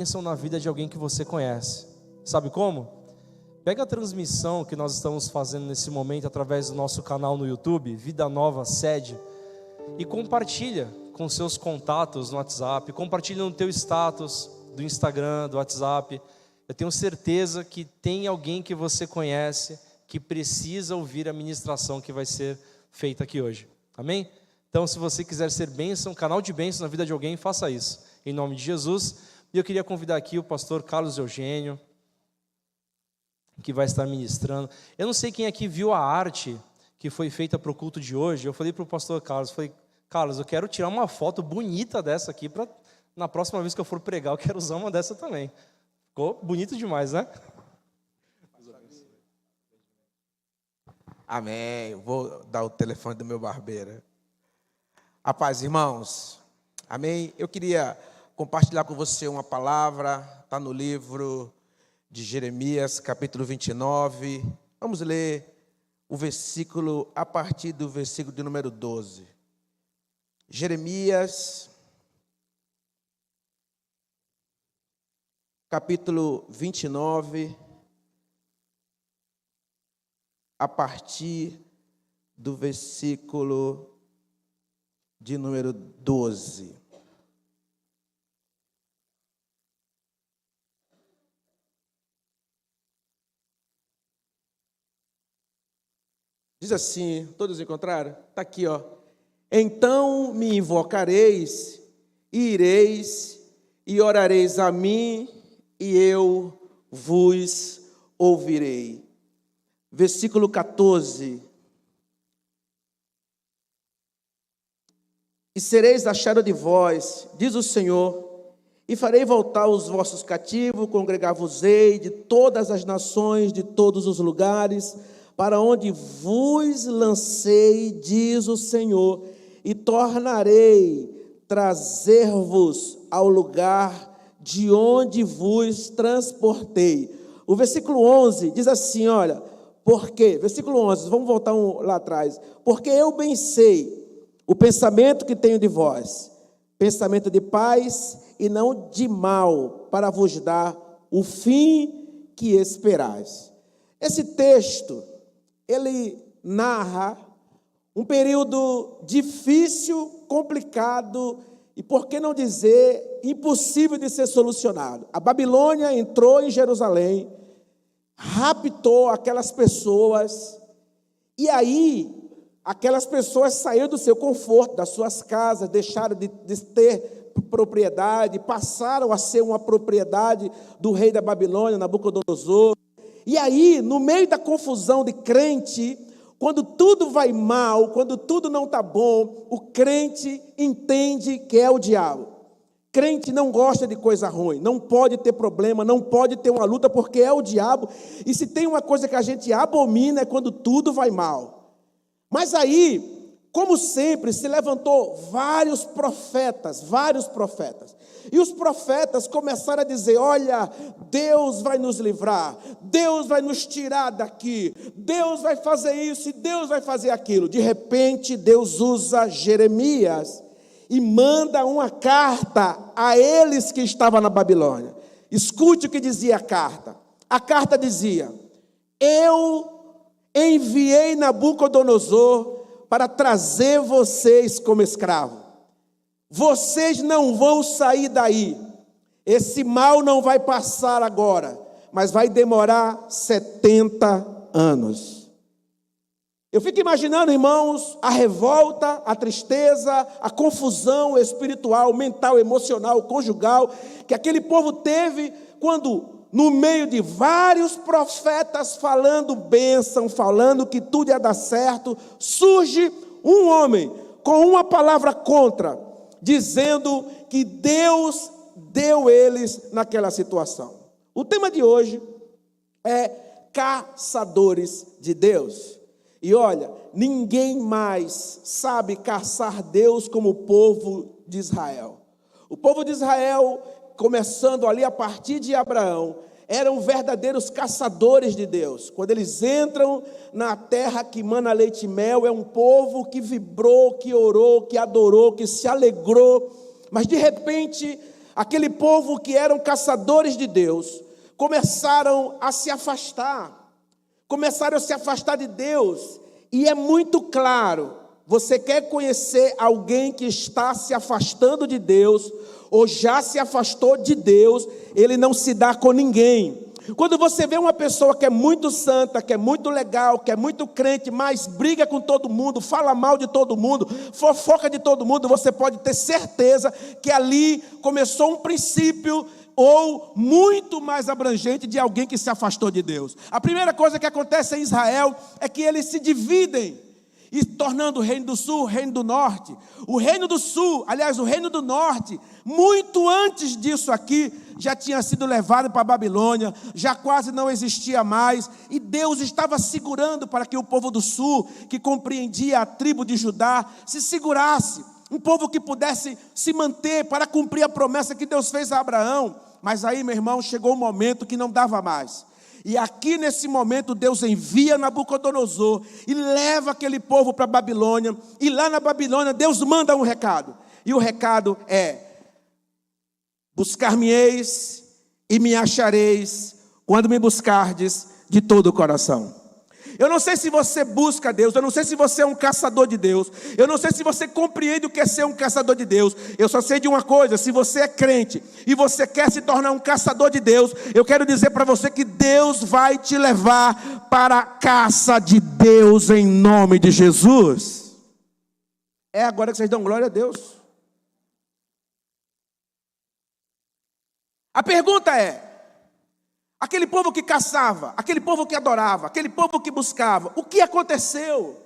bênção na vida de alguém que você conhece. Sabe como? Pega a transmissão que nós estamos fazendo nesse momento através do nosso canal no YouTube, Vida Nova Sede, e compartilha com seus contatos no WhatsApp, compartilha no teu status do Instagram, do WhatsApp. Eu tenho certeza que tem alguém que você conhece que precisa ouvir a ministração que vai ser feita aqui hoje. Amém? Então, se você quiser ser bênção, canal de bênção na vida de alguém, faça isso, em nome de Jesus. E eu queria convidar aqui o pastor Carlos Eugênio, que vai estar ministrando. Eu não sei quem aqui viu a arte que foi feita para o culto de hoje. Eu falei para o pastor Carlos, Carlos, eu quero tirar uma foto bonita dessa aqui, para na próxima vez que eu for pregar, eu quero usar uma dessa também. Ficou bonito demais, né? Amém. Eu vou dar o telefone do meu barbeiro. A paz, irmãos. Amém. Eu queria compartilhar com você uma palavra, está no livro de Jeremias, capítulo 29. Vamos ler o versículo, a partir do versículo de número 12. Jeremias, capítulo 29, a partir do versículo de número 12. Diz assim, todos encontraram? Está aqui, ó. Então me invocareis, e ireis, e orareis a mim, e eu vos ouvirei. Versículo 14. E sereis achados de vós, diz o Senhor, e farei voltar os vossos cativos, congregar-vos-ei de todas as nações, de todos os lugares, para onde vos lancei, diz o Senhor, e tornarei trazer-vos ao lugar de onde vos transportei. O versículo 11 diz assim, olha, porque, versículo 11, vamos voltar lá atrás, porque eu bem sei o pensamento que tenho de vós, pensamento de paz e não de mal, para vos dar o fim que esperais. Esse texto, ele narra um período difícil, complicado e, por que não dizer, impossível de ser solucionado. A Babilônia entrou em Jerusalém, raptou aquelas pessoas, e aí aquelas pessoas saíram do seu conforto, das suas casas, deixaram de ter propriedade, passaram a ser uma propriedade do rei da Babilônia, Nabucodonosor. E aí, no meio da confusão de crente, quando tudo vai mal, quando tudo não está bom, o crente entende que é o diabo. Crente não gosta de coisa ruim, não pode ter problema, não pode ter uma luta, porque é o diabo. E se tem uma coisa que a gente abomina é quando tudo vai mal. Mas aí, como sempre, se levantou vários profetas. E os profetas começaram a dizer, olha, Deus vai nos livrar, Deus vai nos tirar daqui, Deus vai fazer isso e Deus vai fazer aquilo. De repente, Deus usa Jeremias e manda uma carta a eles que estavam na Babilônia. Escute o que dizia a carta. A carta dizia, eu enviei Nabucodonosor para trazer vocês como escravo. Vocês não vão sair daí. Esse mal não vai passar agora, mas vai demorar 70 anos. Eu fico imaginando, irmãos, a revolta, a tristeza, a confusão espiritual, mental, emocional, conjugal, que aquele povo teve quando, no meio de vários profetas falando bênção, falando que tudo ia dar certo, surge um homem com uma palavra contra, dizendo que Deus deu eles naquela situação. O tema de hoje é caçadores de Deus. E olha, ninguém mais sabe caçar Deus como o povo de Israel. O povo de Israel, começando ali a partir de Abraão, eram verdadeiros caçadores de Deus. Quando eles entram na terra que mana leite e mel, é um povo que vibrou, que orou, que adorou, que se alegrou. Mas de repente, aquele povo que eram caçadores de Deus, começaram a se afastar de Deus. E é muito claro, você quer conhecer alguém que está se afastando de Deus, ou já se afastou de Deus, ele não se dá com ninguém. Quando você vê uma pessoa que é muito santa, que é muito legal, que é muito crente, mas briga com todo mundo, fala mal de todo mundo, fofoca de todo mundo, você pode ter certeza que ali começou um princípio ou muito mais abrangente de alguém que se afastou de Deus. A primeira coisa que acontece em Israel é que eles se dividem, e tornando o reino do sul, o reino do norte. O reino do sul, aliás, o reino do norte, muito antes disso aqui, já tinha sido levado para a Babilônia, já quase não existia mais, e Deus estava segurando para que o povo do sul, que compreendia a tribo de Judá, se segurasse, um povo que pudesse se manter para cumprir a promessa que Deus fez a Abraão. Mas aí, meu irmão, chegou um momento que não dava mais. E aqui nesse momento Deus envia Nabucodonosor e leva aquele povo para a Babilônia. E lá na Babilônia Deus manda um recado. E o recado é: buscar-me-eis e me achareis quando me buscardes de todo o coração. Eu não sei se você busca Deus, eu não sei se você é um caçador de Deus, eu não sei se você compreende o que é ser um caçador de Deus. Eu só sei de uma coisa: se você é crente e você quer se tornar um caçador de Deus, eu quero dizer para você que Deus vai te levar para a caça de Deus em nome de Jesus. É agora que vocês dão glória a Deus. A pergunta é: aquele povo que caçava, aquele povo que adorava, aquele povo que buscava, o que aconteceu?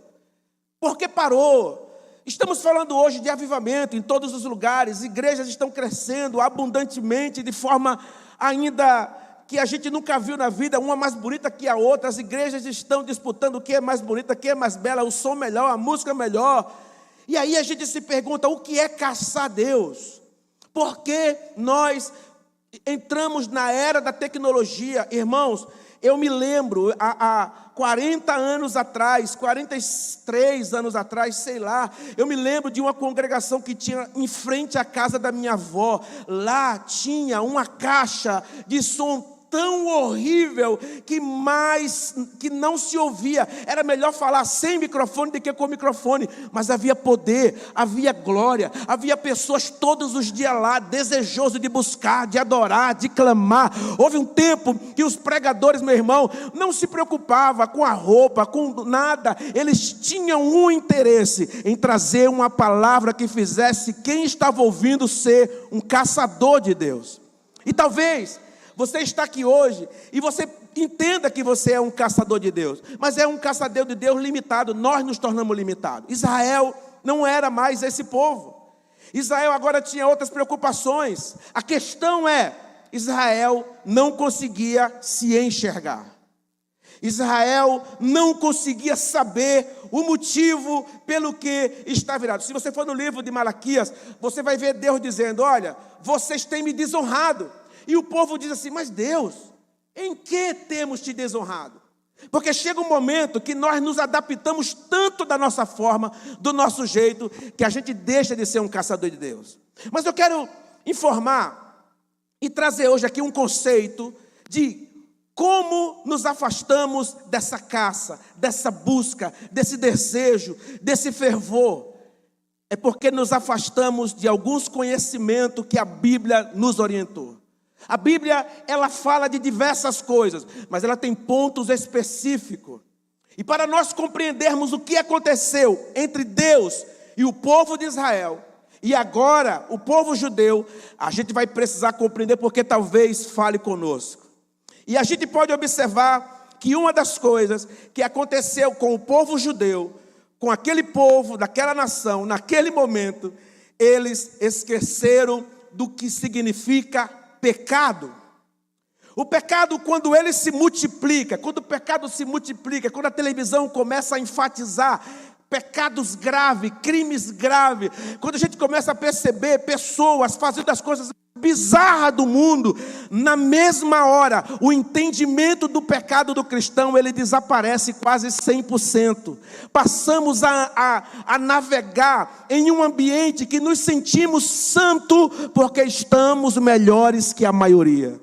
Por que parou? Estamos falando hoje de avivamento em todos os lugares, igrejas estão crescendo abundantemente, de forma ainda que a gente nunca viu na vida, uma mais bonita que a outra. As igrejas estão disputando o que é mais bonita, o que é mais bela, o som melhor, a música melhor. E aí a gente se pergunta: o que é caçar Deus? Por que nós entramos na era da tecnologia? Irmãos, eu me lembro, há 40 anos atrás, 43 anos atrás, sei lá, eu me lembro de uma congregação que tinha em frente à casa da minha avó. Lá tinha uma caixa de som tão horrível que não se ouvia. Era melhor falar sem microfone do que com microfone, mas havia poder, havia glória, havia pessoas todos os dias lá, desejosos de buscar, de adorar, de clamar. Houve um tempo que os pregadores, meu irmão, não se preocupavam com a roupa, com nada. Eles tinham um interesse em trazer uma palavra que fizesse quem estava ouvindo ser um caçador de Deus. E talvez você está aqui hoje e você entenda que você é um caçador de Deus, mas é um caçador de Deus limitado. Nós nos tornamos limitados. Israel não era mais esse povo. Israel agora tinha outras preocupações. A questão é: Israel não conseguia se enxergar. Israel não conseguia saber o motivo pelo que está virado. Se você for no livro de Malaquias, você vai ver Deus dizendo: olha, vocês têm me desonrado. E o povo diz assim: mas Deus, em que temos te desonrado? Porque chega um momento que nós nos adaptamos tanto da nossa forma, do nosso jeito, que a gente deixa de ser um caçador de Deus. Mas eu quero informar e trazer hoje aqui um conceito de como nos afastamos dessa caça, dessa busca, desse desejo, desse fervor. É porque nos afastamos de alguns conhecimentos que a Bíblia nos orientou. A Bíblia, ela fala de diversas coisas, mas ela tem pontos específicos. E para nós compreendermos o que aconteceu entre Deus e o povo de Israel, e agora o povo judeu, a gente vai precisar compreender porque talvez fale conosco. E a gente pode observar que uma das coisas que aconteceu com o povo judeu, com aquele povo, daquela nação, naquele momento, eles esqueceram do que significa pecado. O pecado, quando ele se multiplica, quando o pecado se multiplica, quando a televisão começa a enfatizar pecados graves, crimes graves, quando a gente começa a perceber pessoas fazendo as coisas bizarra do mundo, na mesma hora, o entendimento do pecado do cristão, ele desaparece quase 100%. Passamos a navegar em um ambiente que nos sentimos santo, porque estamos melhores que a maioria.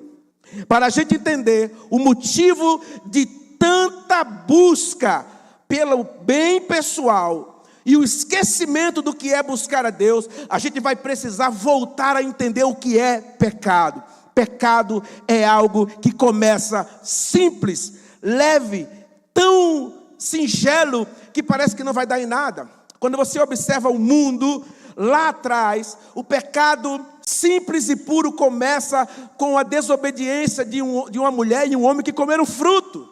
Para a gente entender o motivo de tanta busca pelo bem pessoal e o esquecimento do que é buscar a Deus, a gente vai precisar voltar a entender o que é pecado. Pecado é algo que começa simples, leve, tão singelo que parece que não vai dar em nada. Quando você observa o mundo, lá atrás, o pecado simples e puro começa com a desobediência de uma mulher e um homem que comeram fruto.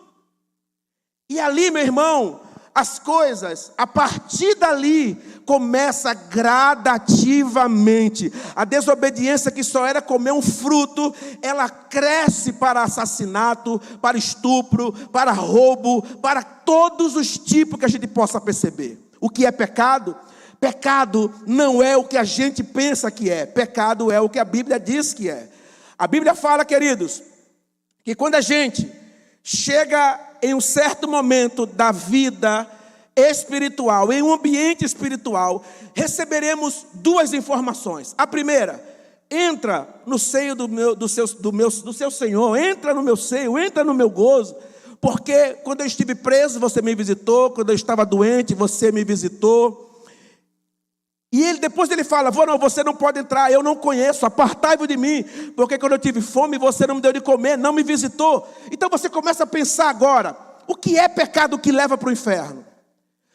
E ali, meu irmão, as coisas, a partir dali, começa gradativamente. A desobediência, que só era comer um fruto, ela cresce para assassinato, para estupro, para roubo, para todos os tipos que a gente possa perceber. O que é pecado? Pecado não é o que a gente pensa que é. Pecado é o que a Bíblia diz que é. A Bíblia fala, queridos, que quando a gente chega em um certo momento da vida espiritual, em um ambiente espiritual, receberemos duas informações. A primeira: entra no seio do seu Senhor, entra no meu seio, entra no meu gozo, porque quando eu estive preso, você me visitou, quando eu estava doente, você me visitou. E depois ele fala: não, você não pode entrar, eu não conheço, apartai-vos de mim, porque quando eu tive fome, você não me deu de comer, não me visitou. Então você começa a pensar agora: o que é pecado que leva para o inferno?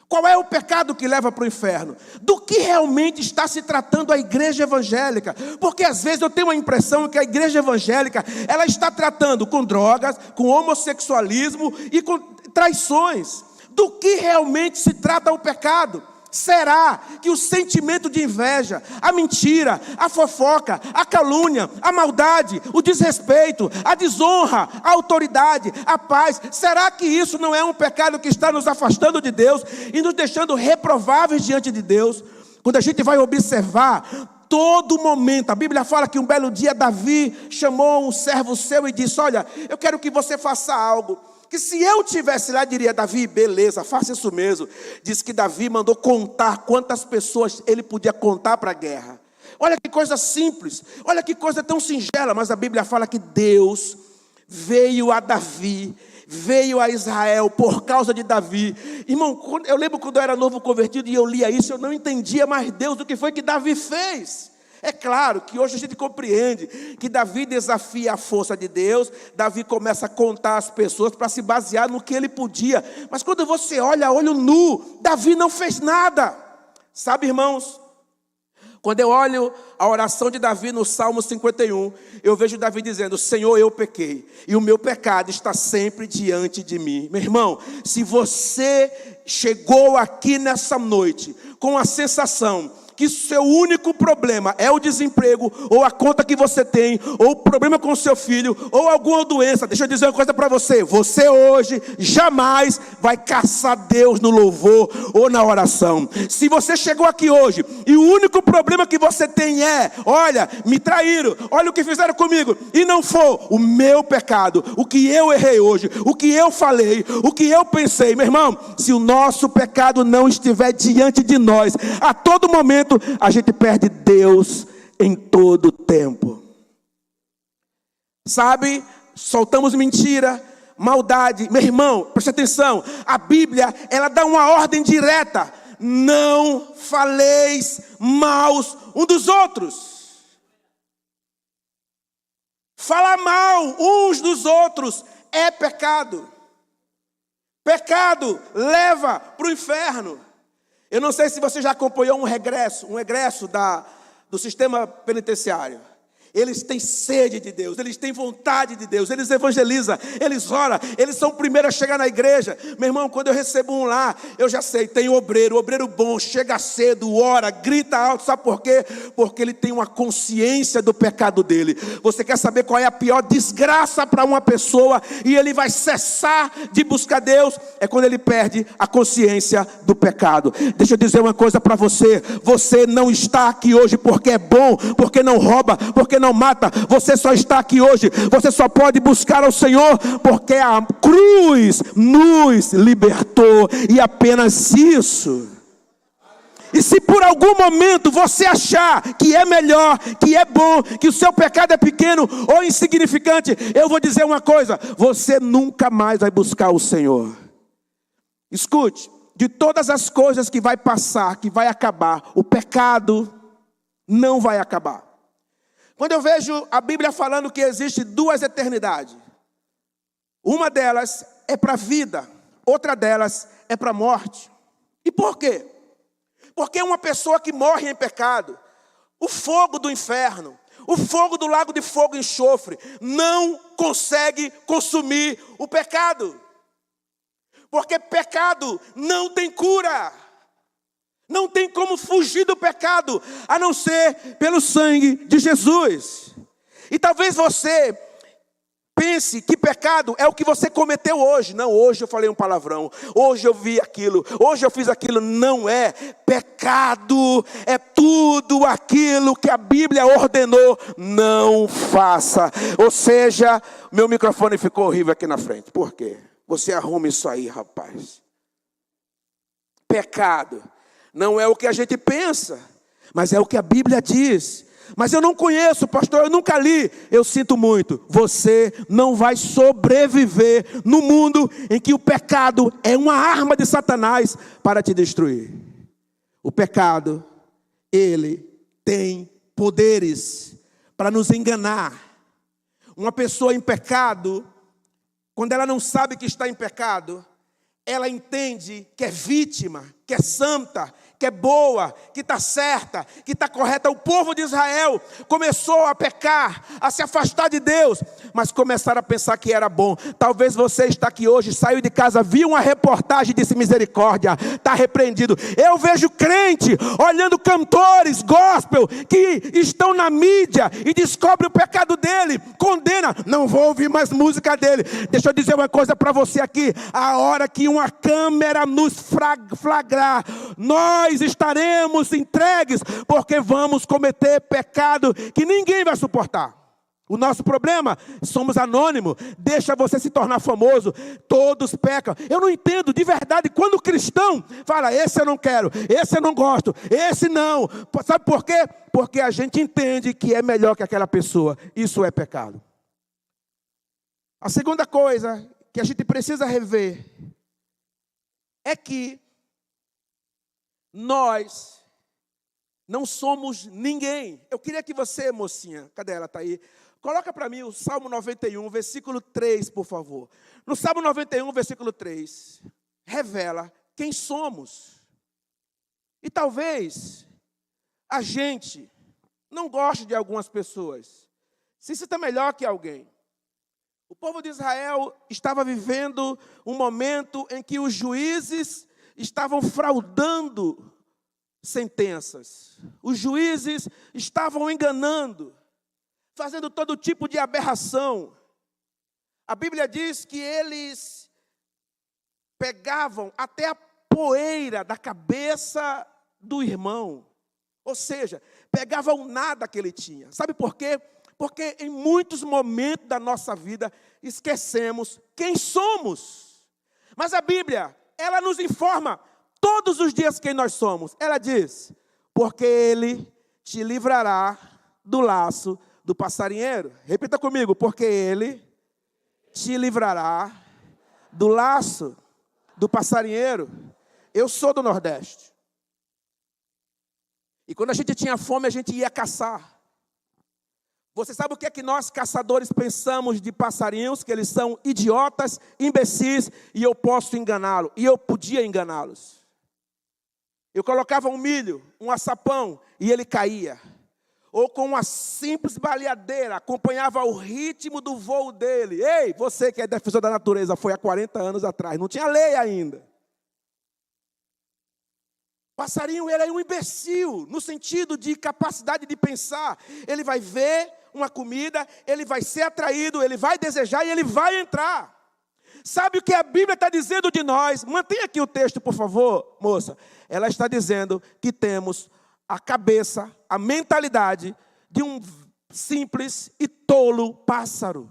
Qual é o pecado que leva para o inferno? Do que realmente está se tratando a igreja evangélica? Porque às vezes eu tenho a impressão que a igreja evangélica, ela está tratando com drogas, com homossexualismo e com traições. Do que realmente se trata o pecado? Será que o sentimento de inveja, a mentira, a fofoca, a calúnia, a maldade, o desrespeito, a desonra, a autoridade, a paz, será que isso não é um pecado que está nos afastando de Deus e nos deixando reprováveis diante de Deus? Quando a gente vai observar todo momento, a Bíblia fala que um belo dia Davi chamou um servo seu e disse: olha, eu quero que você faça algo que se eu tivesse lá, diria: Davi, beleza, faça isso mesmo. Diz que Davi mandou contar quantas pessoas ele podia contar para a guerra. Olha que coisa simples, olha que coisa tão singela, mas a Bíblia fala que Deus veio a Davi, veio a Israel por causa de Davi. Irmão, eu lembro quando eu era novo convertido e eu lia isso, eu não entendia mais Deus do que foi que Davi fez. É claro que hoje a gente compreende que Davi desafia a força de Deus, Davi começa a contar as pessoas para se basear no que ele podia. Mas quando você olha a olho nu, Davi não fez nada. Sabe, irmãos, quando eu olho a oração de Davi no Salmo 51, eu vejo Davi dizendo: Senhor, eu pequei, e o meu pecado está sempre diante de mim. Meu irmão, se você chegou aqui nessa noite com a sensação que seu único problema é o desemprego, ou a conta que você tem, ou o problema com o seu filho, ou alguma doença, deixa eu dizer uma coisa para você: você hoje jamais vai caçar Deus no louvor ou na oração. Se você chegou aqui hoje e o único problema que você tem é: olha, me traíram, olha o que fizeram comigo, e não for o meu pecado, o que eu errei hoje, o que eu falei, o que eu pensei, meu irmão, se o nosso pecado não estiver diante de nós, a todo momento a gente perde Deus em todo tempo. Sabe, soltamos mentira, maldade. Meu irmão, preste atenção, a Bíblia, ela dá uma ordem direta: não faleis maus um dos outros. Falar mal uns dos outros é pecado. Pecado leva para o inferno. Eu não sei se você já acompanhou um regresso do sistema penitenciário. Eles têm sede de Deus, eles têm vontade de Deus, eles evangelizam, eles oram, eles são o primeiro a chegar na igreja. Meu irmão, quando eu recebo um lá, eu já sei, tem obreiro bom, chega cedo, ora, grita alto. Sabe por quê? Porque ele tem uma consciência do pecado dele. Você quer saber qual é a pior desgraça para uma pessoa e ele vai cessar de buscar Deus? É quando ele perde a consciência do pecado. Deixa eu dizer uma coisa para você: você não está aqui hoje porque é bom, porque não rouba, porque não não mata. Você só está aqui hoje, você só pode buscar ao Senhor, porque a cruz nos libertou, e apenas isso. E se por algum momento você achar que é melhor, que é bom, que o seu pecado é pequeno ou insignificante, eu vou dizer uma coisa: você nunca mais vai buscar o Senhor. Escute, de todas as coisas que vai passar, que vai acabar, o pecado não vai acabar. Quando eu vejo a Bíblia falando que existe duas eternidades, uma delas é para a vida, outra delas é para a morte. E por quê? Porque uma pessoa que morre em pecado, o fogo do inferno, o fogo do lago de fogo e enxofre, não consegue consumir o pecado. Porque pecado não tem cura. Não tem como fugir do pecado, a não ser pelo sangue de Jesus. E talvez você pense que pecado é o que você cometeu hoje. Não, hoje eu falei um palavrão, hoje eu vi aquilo, hoje eu fiz aquilo. Não é. Pecado é tudo aquilo que a Bíblia ordenou, não faça. Ou seja, meu microfone ficou horrível aqui na frente. Por quê? Você arruma isso aí, rapaz. Pecado não é o que a gente pensa, mas é o que a Bíblia diz. Mas eu não conheço, pastor, eu nunca li. Eu sinto muito. Você não vai sobreviver no mundo em que o pecado é uma arma de Satanás para te destruir. O pecado, ele tem poderes para nos enganar. Uma pessoa em pecado, quando ela não sabe que está em pecado, ela entende que é vítima, que é santa, que é boa, que está certa, que está correta. O povo de Israel começou a pecar, a se afastar de Deus, mas começaram a pensar que era bom. Talvez você está aqui hoje, saiu de casa, viu uma reportagem e disse: misericórdia, está repreendido. Eu vejo crente olhando cantores gospel que estão na mídia e descobre o pecado dele, condena, não vou ouvir mais música dele. Deixa eu dizer uma coisa para você aqui: a hora que uma câmera nos flagrar, nós estaremos entregues, porque vamos cometer pecado que ninguém vai suportar. O nosso problema, somos anônimos. Deixa você se tornar famoso. Todos pecam. Eu não entendo de verdade quando o cristão fala: esse eu não quero, esse eu não gosto, esse não. Sabe por quê? Porque a gente entende que é melhor que aquela pessoa. Isso é pecado. A segunda coisa que a gente precisa rever é que nós não somos ninguém. Eu queria que você, mocinha, cadê ela? Está aí. Coloca para mim o Salmo 91, versículo 3, por favor. No Salmo 91, versículo 3, revela quem somos. E talvez a gente não goste de algumas pessoas, se sinta melhor que alguém. O povo de Israel estava vivendo um momento em que os juízes estavam fraudando sentenças. Os juízes estavam enganando, fazendo todo tipo de aberração. A Bíblia diz que eles pegavam até a poeira da cabeça do irmão. Ou seja, pegavam nada que ele tinha. Sabe por quê? Porque em muitos momentos da nossa vida esquecemos quem somos. Mas a Bíblia, ela nos informa todos os dias quem nós somos. Ela diz: porque Ele te livrará do laço do passarinheiro. Repita comigo: porque Ele te livrará do laço do passarinheiro. Eu sou do Nordeste. E quando a gente tinha fome, a gente ia caçar. Você sabe o que é que nós caçadores pensamos de passarinhos? Que eles são idiotas, imbecis, e eu posso enganá-los. E eu podia enganá-los. Eu colocava um milho, um açapão, e ele caía. Ou com uma simples baleadeira, acompanhava o ritmo do voo dele. Ei, você que é defensor da natureza, foi há 40 anos atrás, não tinha lei ainda. Passarinho, ele é um imbecil, no sentido de capacidade de pensar. Ele vai ver uma comida, ele vai ser atraído, ele vai desejar e ele vai entrar. Sabe o que a Bíblia está dizendo de nós? Mantenha aqui o texto, por favor, moça. Ela está dizendo que temos a cabeça, a mentalidade de um simples e tolo pássaro.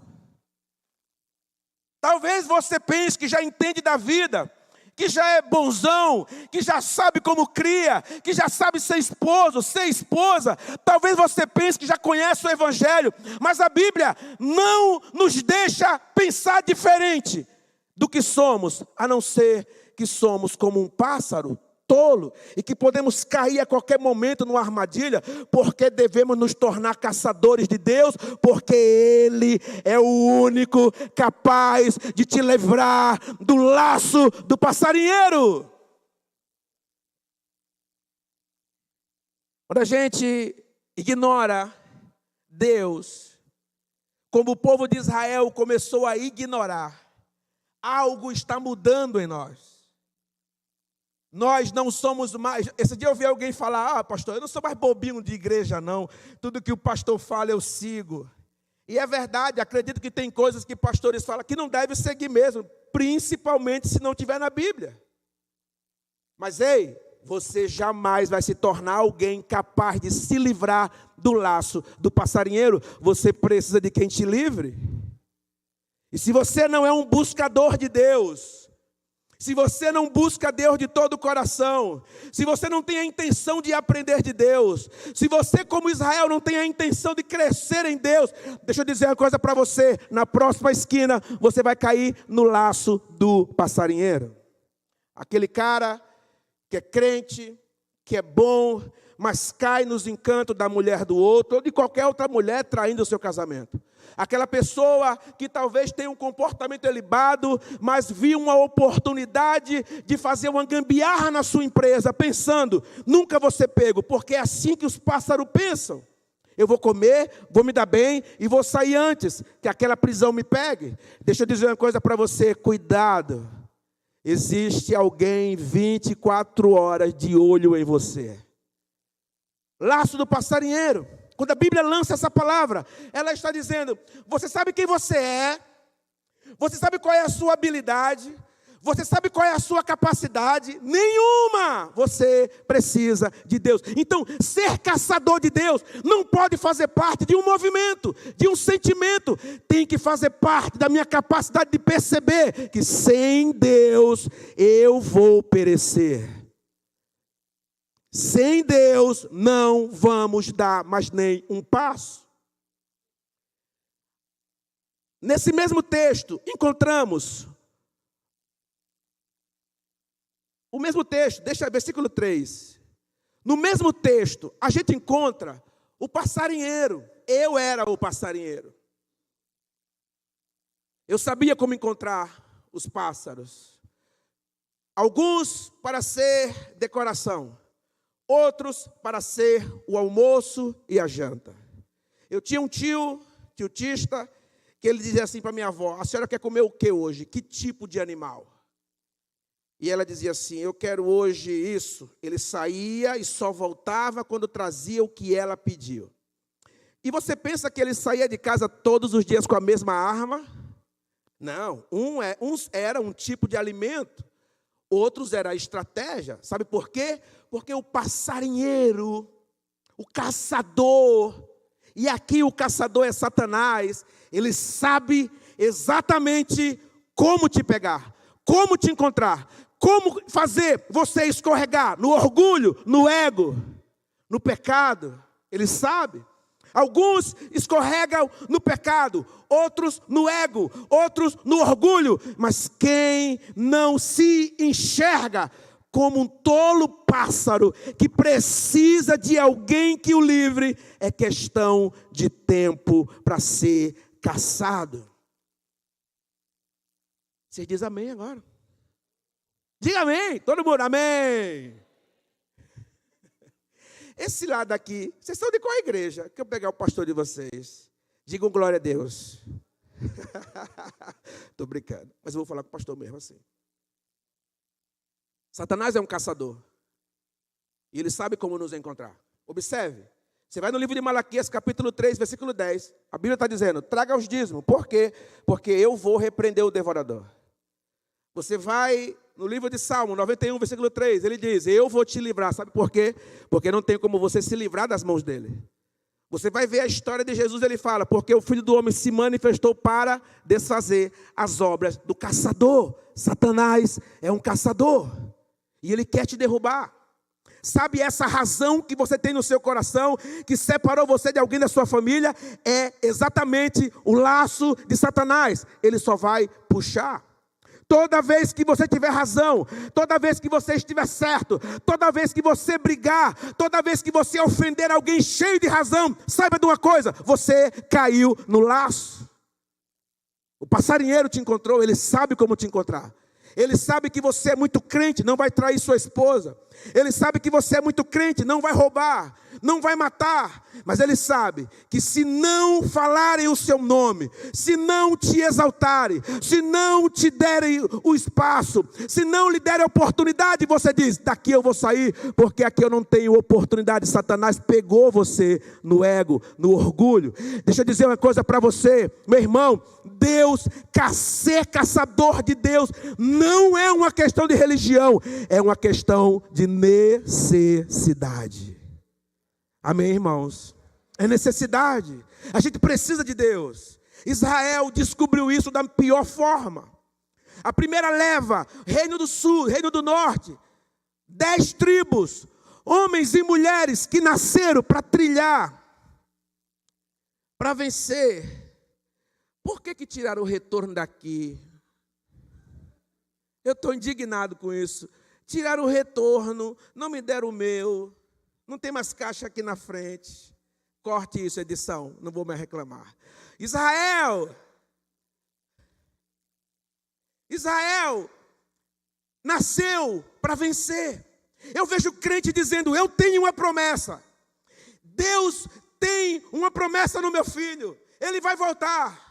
Talvez você pense que já entende da vida, que já é bonzão, que já sabe como cria, que já sabe ser esposo, ser esposa. Talvez você pense que já conhece o Evangelho, mas a Bíblia não nos deixa pensar diferente do que somos, a não ser que somos como um pássaro tolo e que podemos cair a qualquer momento numa armadilha, porque devemos nos tornar caçadores de Deus, porque Ele é o único capaz de te livrar do laço do passarinheiro. Quando a gente ignora Deus, como o povo de Israel começou a ignorar, algo está mudando em nós. Nós não somos mais... Esse dia eu ouvi alguém falar, pastor, eu não sou mais bobinho de igreja não, tudo que o pastor fala eu sigo. E é verdade, acredito que tem coisas que pastores falam que não deve seguir mesmo, principalmente se não estiver na Bíblia. Mas ei, você jamais vai se tornar alguém capaz de se livrar do laço do passarinheiro. Você precisa de quem te livre. E se você não é um buscador de Deus, se você não busca Deus de todo o coração, se você não tem a intenção de aprender de Deus, se você, como Israel, não tem a intenção de crescer em Deus, deixa eu dizer uma coisa para você, na próxima esquina, você vai cair no laço do passarinheiro. Aquele cara que é crente, que é bom, mas cai nos encantos da mulher do outro, ou de qualquer outra mulher traindo o seu casamento. Aquela pessoa que talvez tenha um comportamento ilibado, mas viu uma oportunidade de fazer uma gambiarra na sua empresa, pensando, nunca vou ser pego, porque é assim que os pássaros pensam. Eu vou comer, vou me dar bem e vou sair antes que aquela prisão me pegue. Deixa eu dizer uma coisa para você, cuidado. Existe alguém 24 horas de olho em você. Laço do passarinheiro. Quando a Bíblia lança essa palavra, ela está dizendo, você sabe quem você é, você sabe qual é a sua habilidade, você sabe qual é a sua capacidade, nenhuma, você precisa de Deus. Então, ser caçador de Deus não pode fazer parte de um movimento, de um sentimento, tem que fazer parte da minha capacidade de perceber que sem Deus eu vou perecer. Sem Deus não vamos dar mais nem um passo. Nesse mesmo texto, encontramos o mesmo texto, deixa versículo 3. No mesmo texto, a gente encontra o passarinheiro. Eu era o passarinheiro. Eu sabia como encontrar os pássaros. Alguns para ser decoração. Outros para ser o almoço e a janta. Eu tinha um tio Tista, que ele dizia assim para minha avó, a senhora quer comer o que hoje? Que tipo de animal? E ela dizia assim, eu quero hoje isso. Ele saía e só voltava quando trazia o que ela pediu. E você pensa que ele saía de casa todos os dias com a mesma arma? Não, uns era um tipo de alimento, outros era a estratégia. Sabe por quê? Porque o passarinheiro, o caçador, e aqui o caçador é Satanás, ele sabe exatamente como te pegar, como te encontrar, como fazer você escorregar no orgulho, no ego, no pecado. Ele sabe. Alguns escorregam no pecado, outros no ego, outros no orgulho. Mas quem não se enxerga como um tolo pássaro que precisa de alguém que o livre, é questão de tempo para ser caçado. Você diz amém agora? Diga amém, todo mundo, amém. Esse lado aqui, vocês são de qual igreja? Que eu pegar o pastor de vocês. Digam glória a Deus. Estou brincando, mas eu vou falar com o pastor mesmo assim. Satanás é um caçador. E ele sabe como nos encontrar. Observe. Você vai no livro de Malaquias, capítulo 3, versículo 10. A Bíblia está dizendo, traga os dízimos. Por quê? Porque eu vou repreender o devorador. Você vai no livro de Salmo 91, versículo 3. Ele diz, eu vou te livrar. Sabe por quê? Porque não tem como você se livrar das mãos dele. Você vai ver a história de Jesus, ele fala, porque o Filho do Homem se manifestou para desfazer as obras do caçador. Satanás é um caçador e ele quer te derrubar. Sabe essa razão que você tem no seu coração, que separou você de alguém da sua família, é exatamente o laço de Satanás. Ele só vai puxar. Toda vez que você tiver razão, toda vez que você estiver certo, toda vez que você brigar, toda vez que você ofender alguém cheio de razão, saiba de uma coisa, você caiu no laço. O passarinheiro te encontrou, ele sabe como te encontrar. Ele sabe que você é muito crente, não vai trair sua esposa. Ele sabe que você é muito crente, não vai roubar, não vai matar. Mas ele sabe que se não falarem o seu nome, se não te exaltarem, se não te derem o espaço, se não lhe derem a oportunidade, você diz, daqui eu vou sair, porque aqui eu não tenho oportunidade. Satanás pegou você no ego, no orgulho. Deixa eu dizer uma coisa para você, meu irmão. Deus, ser caçador de Deus, não é uma questão de religião, é uma questão de necessidade. Amém, irmãos? É necessidade. A gente precisa de Deus. Israel descobriu isso da pior forma. A primeira leva, Reino do Sul, Reino do Norte, 10 tribos, homens e mulheres que nasceram para trilhar, para vencer. Por que tiraram o retorno daqui? Eu estou indignado com isso. Tiraram o retorno, não me deram o meu. Não tem mais caixa aqui na frente. Corte isso, edição, não vou mais reclamar. Israel nasceu para vencer. Eu vejo crente dizendo, eu tenho uma promessa. Deus tem uma promessa no meu filho. Ele vai voltar.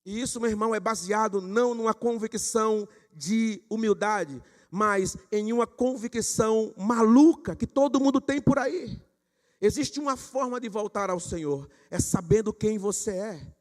E isso, meu irmão, é baseado não numa convicção de humildade, mas em uma convicção maluca que todo mundo tem por aí. Existe uma forma de voltar ao Senhor, é sabendo quem você é.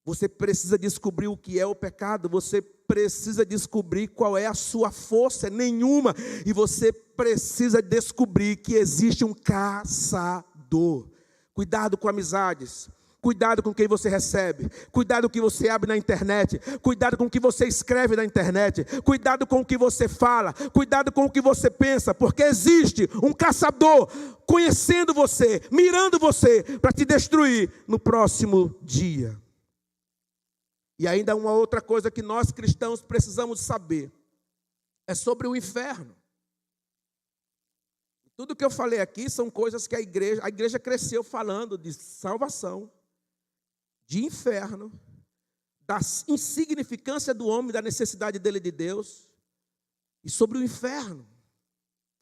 Você precisa descobrir o que é o pecado, você precisa descobrir qual é a sua força, é nenhuma. E você precisa descobrir que existe um caçador. Cuidado com amizades. Cuidado com quem você recebe, cuidado com o que você abre na internet, cuidado com o que você escreve na internet, cuidado com o que você fala, cuidado com o que você pensa, porque existe um caçador conhecendo você, mirando você para te destruir no próximo dia. E ainda uma outra coisa que nós cristãos precisamos saber, é sobre o inferno. Tudo que eu falei aqui são coisas que a igreja cresceu falando de salvação, de inferno, da insignificância do homem, da necessidade dele de Deus, e sobre o inferno.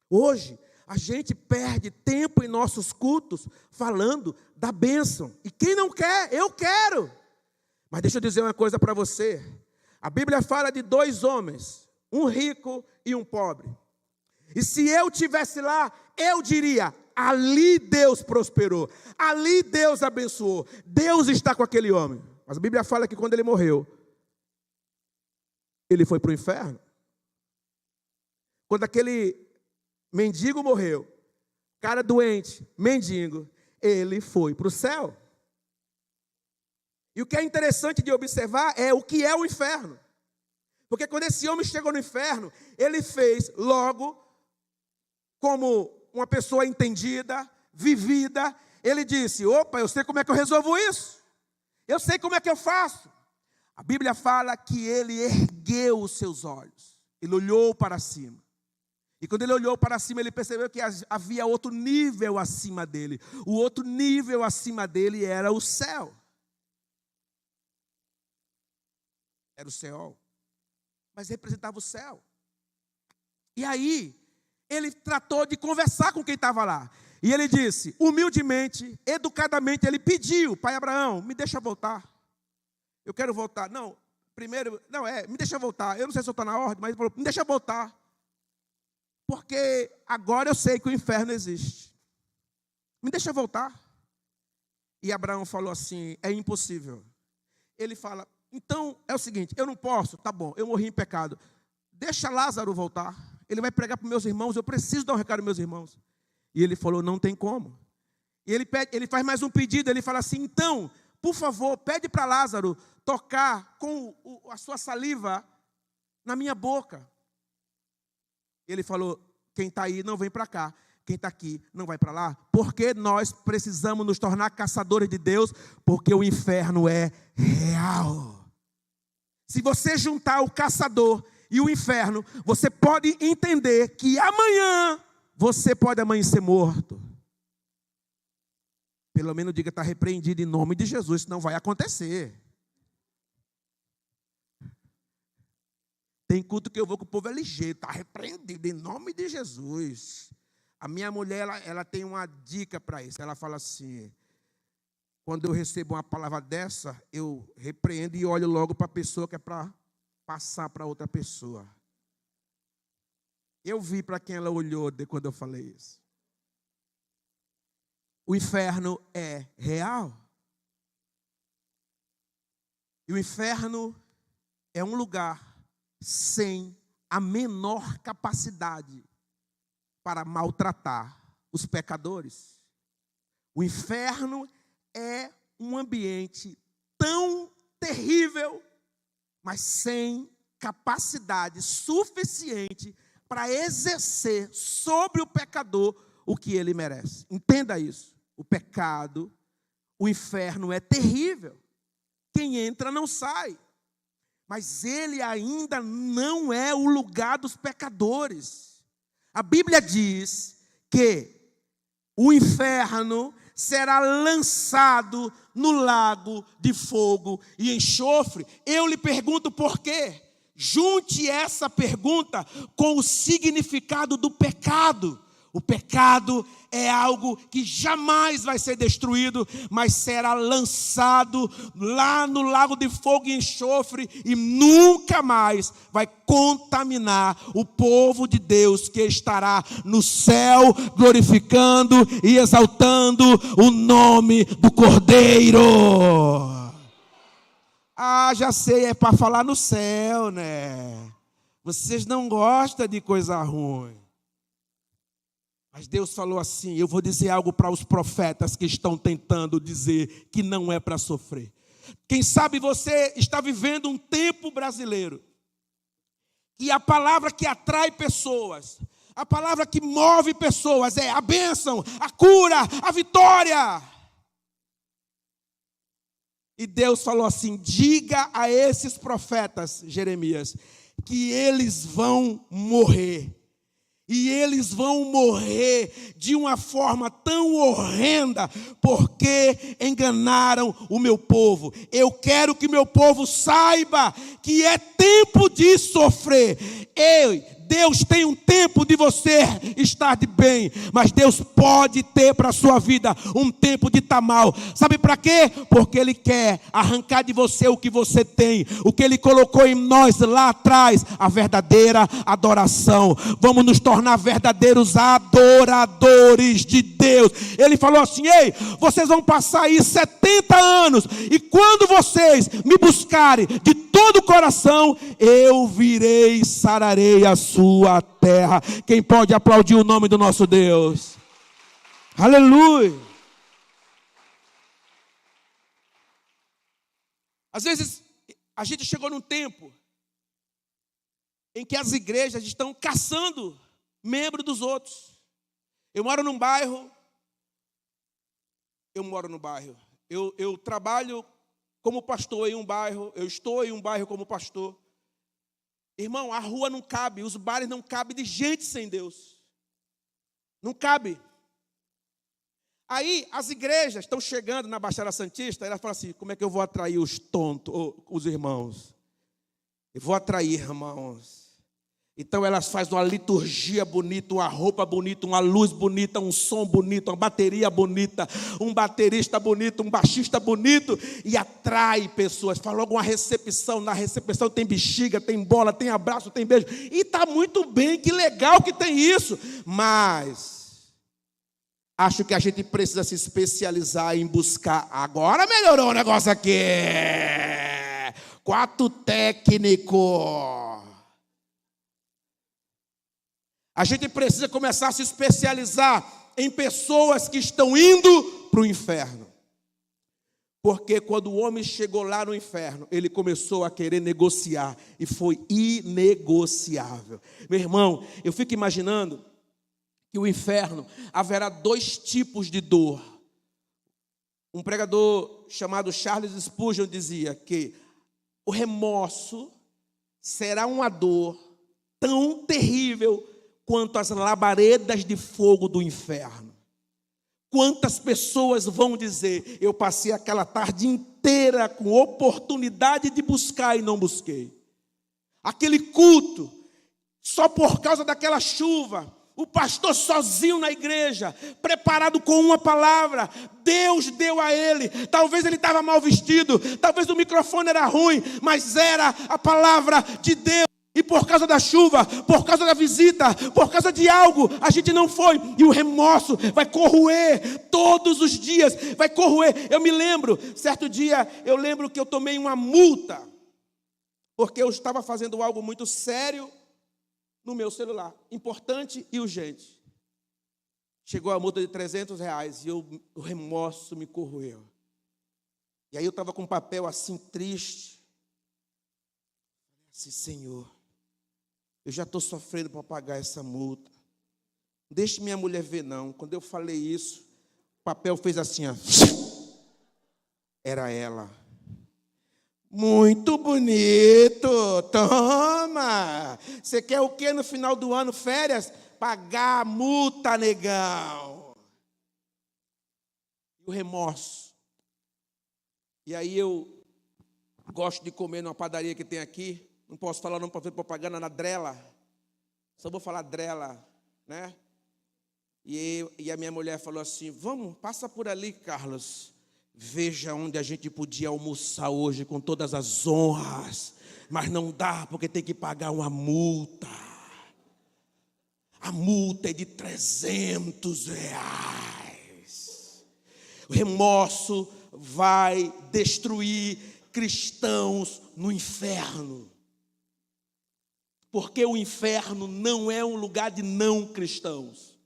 Hoje, a gente perde tempo em nossos cultos falando da bênção. E quem não quer, eu quero. Mas deixa eu dizer uma coisa para você. A Bíblia fala de 2 homens, um rico e um pobre. E se eu estivesse lá, eu diria, ali Deus prosperou, ali Deus abençoou, Deus está com aquele homem. Mas a Bíblia fala que quando ele morreu, ele foi para o inferno. Quando aquele mendigo morreu, cara doente, mendigo, ele foi para o céu. E o que é interessante de observar é o que é o inferno. Porque quando esse homem chegou no inferno, ele fez logo como uma pessoa entendida, vivida, ele disse, opa, eu sei como é que eu resolvo isso. Eu sei como é que eu faço. A Bíblia fala que ele ergueu os seus olhos. Ele olhou para cima. E quando ele olhou para cima, ele percebeu que havia outro nível acima dele. O outro nível acima dele era o céu. Era o céu. Mas representava o céu. E aí, ele tratou de conversar com quem estava lá. E ele disse, humildemente, educadamente, ele pediu, pai Abraão, me deixa voltar. Eu quero voltar. Não, primeiro, me deixa voltar. Eu não sei se eu estou na ordem, mas ele falou, me deixa voltar. Porque agora eu sei que o inferno existe. Me deixa voltar. E Abraão falou assim, é impossível. Ele fala, então é o seguinte, eu não posso, tá bom, eu morri em pecado. Deixa Lázaro voltar. Ele vai pregar para os meus irmãos, eu preciso dar um recado aos meus irmãos. E ele falou, não tem como. E ele faz mais um pedido, ele fala assim: então, por favor, pede para Lázaro tocar com a sua saliva na minha boca. Ele falou: quem está aí não vem para cá, quem está aqui não vai para lá. Porque nós precisamos nos tornar caçadores de Deus, porque o inferno é real. Se você juntar o caçador e o inferno, você pode entender que amanhã você pode amanhecer morto. Pelo menos diga: está repreendido em nome de Jesus, senão vai acontecer. Tem culto que eu vou que o povo é ligeiro, está repreendido em nome de Jesus. A minha mulher, ela tem uma dica para isso. Ela fala assim: quando eu recebo uma palavra dessa, eu repreendo e olho logo para a pessoa que é para passar para outra pessoa. Eu vi para quem ela olhou quando eu falei isso. O inferno é real. E o inferno é um lugar sem a menor capacidade para maltratar os pecadores. O inferno é um ambiente tão terrível, mas sem capacidade suficiente para exercer sobre o pecador o que ele merece. Entenda isso. O pecado, o inferno é terrível. Quem entra não sai. Mas ele ainda não é o lugar dos pecadores. A Bíblia diz que o inferno será lançado no lago de fogo e enxofre. Eu lhe pergunto por quê? Junte essa pergunta com o significado do pecado. O pecado é algo que jamais vai ser destruído, mas será lançado lá no lago de fogo e enxofre e nunca mais vai contaminar o povo de Deus que estará no céu glorificando e exaltando o nome do Cordeiro. Ah, já sei, é para falar no céu, né? Vocês não gostam de coisa ruim. Mas Deus falou assim: eu vou dizer algo para os profetas que estão tentando dizer que não é para sofrer. Quem sabe você está vivendo um tempo brasileiro, e a palavra que atrai pessoas, a palavra que move pessoas é a bênção, a cura, a vitória. E Deus falou assim: diga a esses profetas, Jeremias, que eles vão morrer. E eles vão morrer de uma forma tão horrenda, porque enganaram o meu povo. Eu quero que meu povo saiba que é tempo de sofrer. Deus tem um tempo de você estar de bem, mas Deus pode ter para a sua vida um tempo de estar mal. Sabe para quê? Porque Ele quer arrancar de você o que você tem, o que Ele colocou em nós lá atrás, a verdadeira adoração. Vamos nos tornar verdadeiros adoradores de Deus. Ele falou assim: ei, vocês vão passar aí 70 anos, e quando vocês me buscarem de todo o coração, eu virei e sararei a sua terra. Quem pode aplaudir o nome do nosso Deus? Aleluia! Às vezes, a gente chegou num tempo em que as igrejas estão caçando membros dos outros. Eu moro no bairro. Eu trabalho como pastor em um bairro. Eu estou em um bairro como pastor. Irmão, a rua não cabe, os bares não cabem de gente sem Deus. Não cabe. Aí as igrejas estão chegando na Baixada Santista, e elas falam assim: como é que eu vou atrair os tontos, os irmãos? Eu vou atrair, irmãos. Então elas fazem uma liturgia bonita, uma roupa bonita, uma luz bonita, um som bonito, uma bateria bonita, um baterista bonito, um baixista bonito, e atrai pessoas. Faz logo uma recepção. Na recepção tem bexiga, tem bola, tem abraço, tem beijo. E está muito bem, que legal que tem isso. Mas acho que a gente precisa se especializar em buscar. Agora melhorou o negócio aqui. Quarto técnico. A gente precisa começar a se especializar em pessoas que estão indo para o inferno. Porque quando o homem chegou lá no inferno, ele começou a querer negociar e foi inegociável. Meu irmão, eu fico imaginando que o inferno haverá 2 tipos de dor. Um pregador chamado Charles Spurgeon dizia que o remorso será uma dor tão terrível quanto as labaredas de fogo do inferno. Quantas pessoas vão dizer, eu passei aquela tarde inteira com oportunidade de buscar e não busquei. Aquele culto, só por causa daquela chuva, o pastor sozinho na igreja, preparado com uma palavra, Deus deu a ele. Talvez ele estava mal vestido, talvez o microfone era ruim, mas era a palavra de Deus. E por causa da chuva, por causa da visita, por causa de algo, a gente não foi. E o remorso vai corroer todos os dias, vai corroer. Eu me lembro, certo dia, eu lembro que eu tomei uma multa, porque eu estava fazendo algo muito sério no meu celular, importante e urgente. Chegou a multa de R$300 e o remorso me corroeu. E aí eu estava com um papel assim triste. Assim, Senhor, eu já estou sofrendo para pagar essa multa. Não deixe minha mulher ver, não. Quando eu falei isso, o papel fez assim, ó. Era ela. Muito bonito. Toma. Você quer o quê no final do ano? Férias? Pagar a multa, negão. E o remorso. E aí eu gosto de comer numa padaria que tem aqui. Não posso falar, não posso fazer propaganda na Drela. Só vou falar Drela, né? E a minha mulher falou assim, vamos, passa por ali, Carlos. Veja onde a gente podia almoçar hoje com todas as honras. Mas não dá, porque tem que pagar uma multa. A multa é de R$300. O remorso vai destruir cristãos no inferno. Porque o inferno não é um lugar de não cristãos.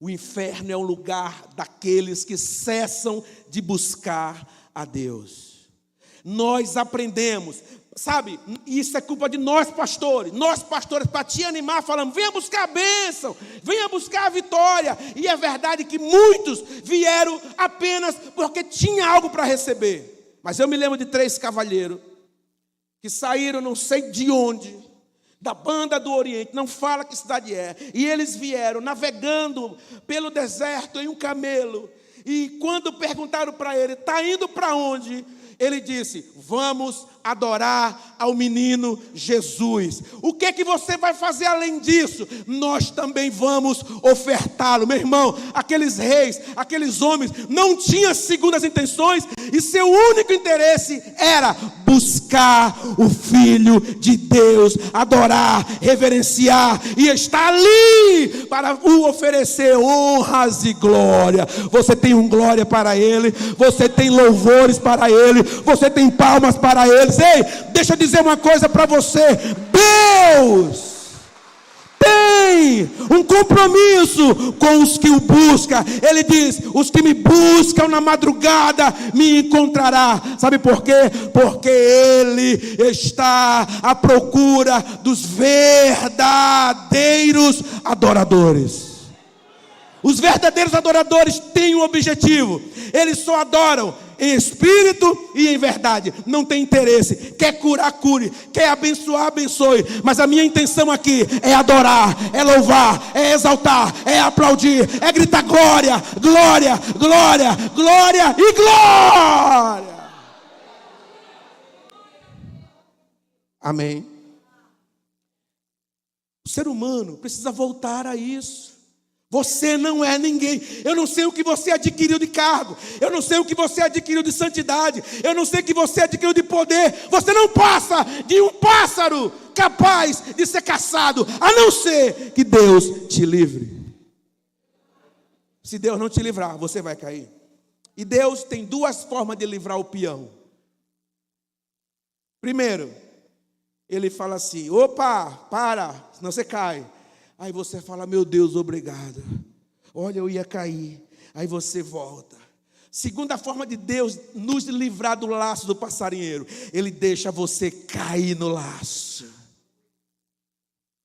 O inferno é um lugar daqueles que cessam de buscar a Deus. Nós aprendemos, sabe, isso é culpa de nós pastores, para te animar, falamos, venha buscar a bênção, venha buscar a vitória. E é verdade que muitos vieram apenas porque tinha algo para receber. Mas eu me lembro de 3 cavalheiros que saíram não sei de onde, da banda do Oriente, não fala que cidade é, e eles vieram navegando pelo deserto em um camelo, e quando perguntaram para ele, está indo para onde? Ele disse, vamos adorar ao menino Jesus. O que você vai fazer além disso? Nós também vamos ofertá-lo. Meu irmão, aqueles reis, aqueles homens, não tinham segundas intenções, e seu único interesse era buscar o Filho de Deus, adorar, reverenciar, e estar ali para o oferecer honras e glória. Você tem glória para Ele, você tem louvores para Ele, você tem palmas para eles. Ei, deixa eu dizer uma coisa para você. Deus tem um compromisso com os que o buscam. Ele diz, os que me buscam na madrugada me encontrará. Sabe por quê? Porque Ele está à procura dos verdadeiros adoradores. Os verdadeiros adoradores têm um objetivo. Eles só adoram em espírito e em verdade. Não tem interesse. Quer curar, cure. Quer abençoar, abençoe. Mas a minha intenção aqui é adorar, é louvar, é exaltar, é aplaudir, é gritar glória, glória, glória, glória e glória. Amém. O ser humano precisa voltar a isso. Você não é ninguém. Eu não sei o que você adquiriu de cargo. Eu não sei o que você adquiriu de santidade. Eu não sei o que você adquiriu de poder. Você não passa de um pássaro capaz de ser caçado, a não ser que Deus te livre. Se Deus não te livrar, você vai cair. E Deus tem 2 formas de livrar o peão. Primeiro, Ele fala assim, opa, para, senão você cai. Aí você fala, meu Deus, obrigado. Olha, eu ia cair. Aí você volta. Segunda forma de Deus nos livrar do laço do passarinheiro. Ele deixa você cair no laço.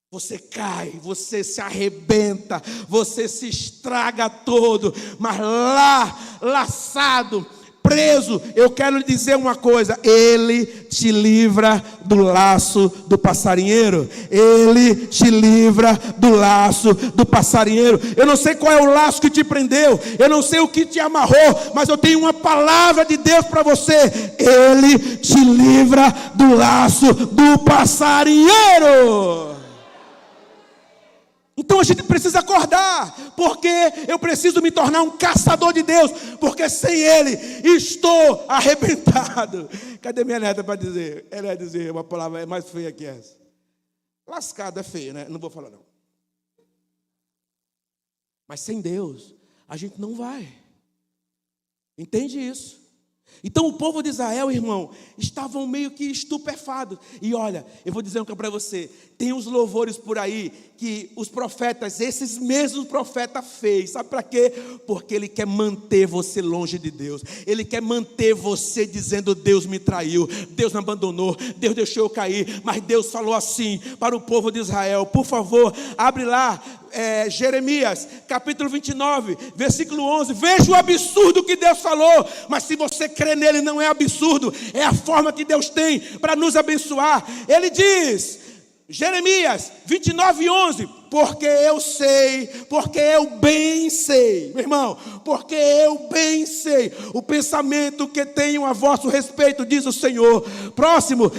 Você cai, você se arrebenta, você se estraga todo. Mas lá, laçado, preso, eu quero lhe dizer uma coisa: Ele te livra do laço do passarinheiro. Ele te livra do laço do passarinheiro. Eu não sei qual é o laço que te prendeu, eu não sei o que te amarrou, mas eu tenho uma palavra de Deus para você: Ele te livra do laço do passarinheiro. Então a gente precisa acordar, porque eu preciso me tornar um caçador de Deus, porque sem Ele estou arrebentado. Cadê minha neta para dizer? Ela vai dizer uma palavra mais feia que essa. Lascado é feio, né? Não vou falar não. Mas sem Deus, a gente não vai. Entende isso? Então o povo de Israel, irmão, estavam meio que estupefados. E olha, eu vou dizer uma coisa para você: tem uns louvores por aí que os profetas, esses mesmos profetas fez. Sabe para quê? Porque ele quer manter você longe de Deus. Ele quer manter você dizendo: Deus me traiu, Deus me abandonou, Deus deixou eu cair. Mas Deus falou assim para o povo de Israel. Por favor, abre lá Jeremias, capítulo 29, versículo 11. Veja o absurdo que Deus falou. Mas se você crê nele, não é absurdo, é a forma que Deus tem para nos abençoar. Ele diz, Jeremias 29, 11: porque eu sei, porque eu bem sei, meu irmão, porque eu bem sei o pensamento que tenho a vosso respeito, diz o Senhor. Próximo,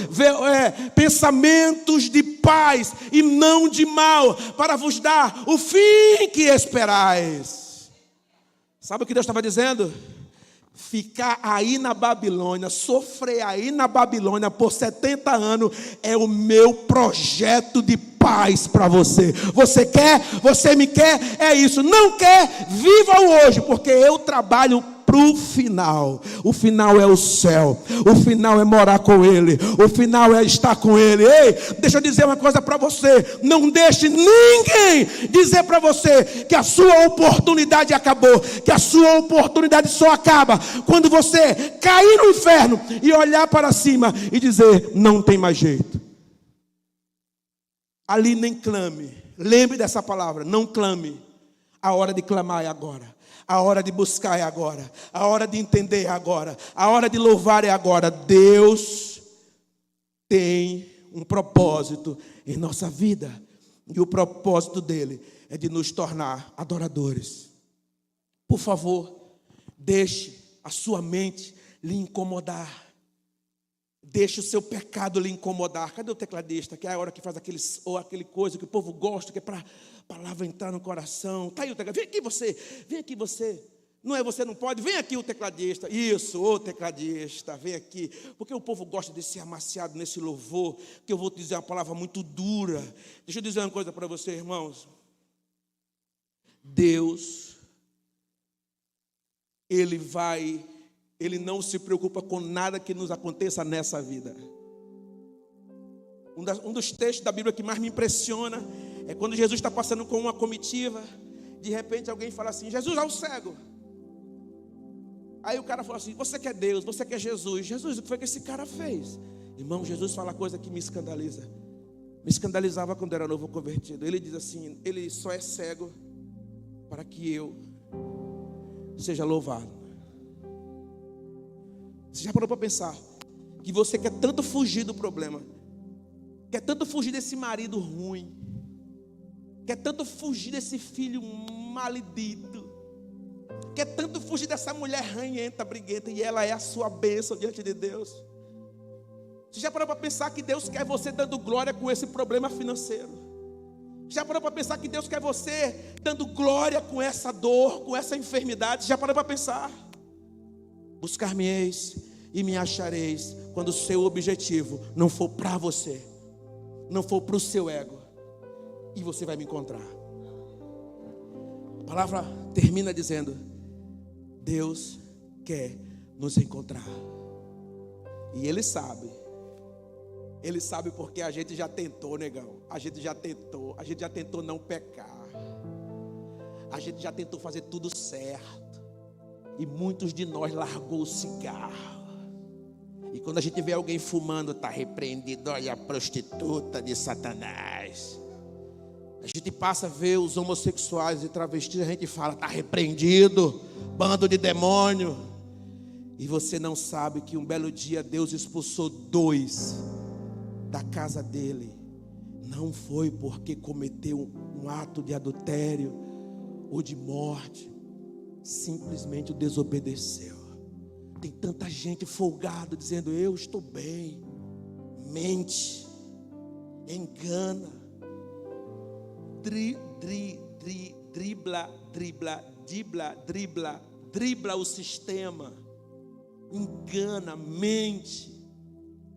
pensamentos de paz e não de mal, para vos dar o fim que esperais. Sabe o que Deus estava dizendo? Ficar aí na Babilônia, sofrer aí na Babilônia por 70 anos é o meu projeto de paz para você. Você quer? Você me quer? É isso. Não quer? Viva o hoje, porque eu trabalho para o final. O final é o céu. O final é morar com Ele. O final é estar com Ele. Ei, deixa eu dizer uma coisa para você: não deixe ninguém dizer para você que a sua oportunidade acabou, que a sua oportunidade só acaba quando você cair no inferno e olhar para cima e dizer: não tem mais jeito. Ali nem clame. Lembre dessa palavra: não clame. A hora de clamar é agora. A hora de buscar é agora. A hora de entender é agora. A hora de louvar é agora. Deus tem um propósito em nossa vida. E o propósito dele é de nos tornar adoradores. Por favor, deixe a sua mente lhe incomodar. Deixe o seu pecado lhe incomodar. Cadê o tecladista? Que é a hora que faz aquele coisa que o povo gosta, que é para a palavra entrar no coração. Está aí o tecladista. Vem aqui você. Não é você não pode? Vem aqui o tecladista. Isso, o tecladista, vem aqui. Porque o povo gosta de ser amaciado nesse louvor, que eu vou te dizer uma palavra muito dura. Deixa eu dizer uma coisa para você, irmãos. Deus, Ele não se preocupa com nada que nos aconteça nessa vida. Um dos textos da Bíblia que mais me impressiona é quando Jesus está passando com uma comitiva. De repente alguém fala assim: Jesus, é o cego. Aí o cara fala assim: você quer Deus, você quer Jesus. Jesus, o que foi que esse cara fez? Irmão, Jesus fala coisa que me escandaliza. Me escandalizava quando era novo convertido. Ele diz assim: ele só é cego para que eu seja louvado. Você já parou para pensar que você quer tanto fugir do problema, quer tanto fugir desse marido ruim, quer tanto fugir desse filho maledito, quer tanto fugir dessa mulher ranhenta, briguenta, e ela é a sua bênção diante de Deus? Você já parou para pensar que Deus quer você dando glória com esse problema financeiro? Já parou para pensar que Deus quer você dando glória com essa dor, com essa enfermidade? Já parou para pensar? Buscar-me-eis e me achareis quando o seu objetivo não for para você, não for para o seu ego, e você vai me encontrar. A palavra termina dizendo: Deus quer nos encontrar. E Ele sabe porque a gente já tentou, negão. A gente já tentou não pecar. A gente já tentou fazer tudo certo. E muitos de nós largou o cigarro. E quando a gente vê alguém fumando, está repreendido. Olha a prostituta de Satanás. A gente passa a ver os homossexuais e travestis, a gente fala, está repreendido, bando de demônio. E você não sabe que um belo dia Deus expulsou 2 da casa dele. Não foi porque cometeu um ato de adultério ou de morte, simplesmente o desobedeceu. Tem tanta gente folgada dizendo, eu estou bem. Mente, engana, dribla o sistema, engana, mente,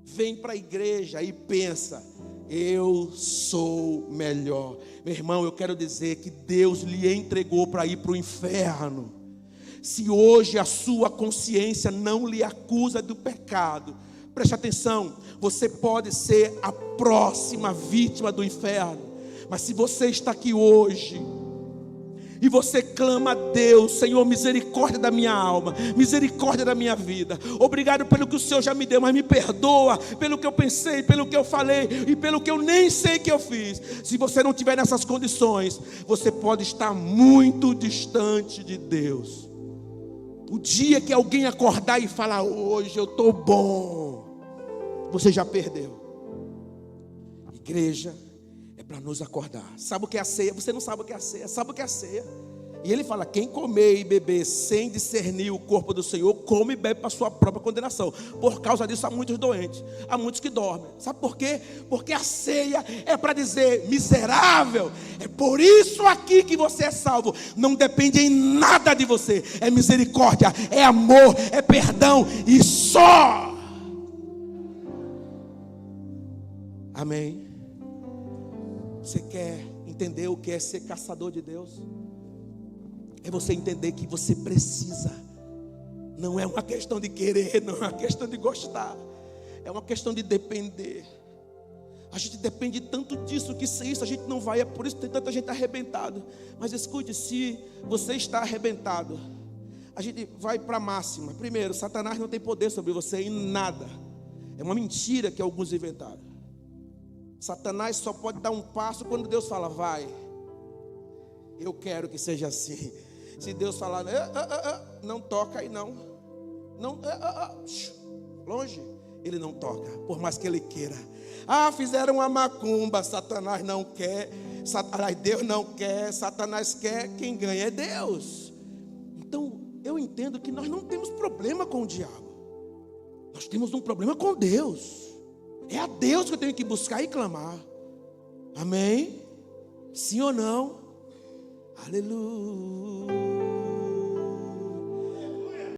vem para a igreja e pensa, eu sou melhor. Meu irmão, eu quero dizer que Deus lhe entregou para ir para o inferno. Se hoje a sua consciência não lhe acusa do pecado, preste atenção, você pode ser a próxima vítima do inferno. Mas se você está aqui hoje e você clama a Deus, Senhor, misericórdia da minha alma, misericórdia da minha vida, obrigado pelo que o Senhor já me deu, mas me perdoa pelo que eu pensei, pelo que eu falei e pelo que eu nem sei que eu fiz. Se você não tiver nessas condições, você pode estar muito distante de Deus. O dia que alguém acordar e falar, hoje eu estou bom, você já perdeu. Igreja é para nos acordar. Sabe o que é a ceia? Você não sabe o que é a ceia. Sabe o que é a ceia? E ele fala, quem comer e beber sem discernir o corpo do Senhor, come e bebe para a sua própria condenação. Por causa disso há muitos doentes, há muitos que dormem. Sabe por quê? Porque a ceia é para dizer, miserável, é por isso aqui que você é salvo. Não depende em nada de você. É misericórdia, é amor, é perdão e só. Amém. Você quer entender o que é ser caçador de Deus? É você entender que você precisa. Não é uma questão de querer, não é uma questão de gostar. É uma questão de depender. A gente depende tanto disso que sem isso a gente não vai. É por isso que tem tanta gente arrebentada. Mas escute, se você está arrebentado, a gente vai para a máxima. Primeiro, Satanás não tem poder sobre você em nada. É uma mentira que alguns inventaram. Satanás só pode dar um passo quando Deus fala, vai. Eu quero que seja assim. Se Deus falar, não toca aí não. Longe, ele não toca, por mais que ele queira. Fizeram uma macumba, Satanás não quer. Deus não quer, Satanás quer. Quem ganha é Deus. Então, eu entendo que nós não temos problema com o diabo. Nós temos um problema com Deus. É a Deus que eu tenho que buscar e clamar. Amém? Sim ou não? Aleluia.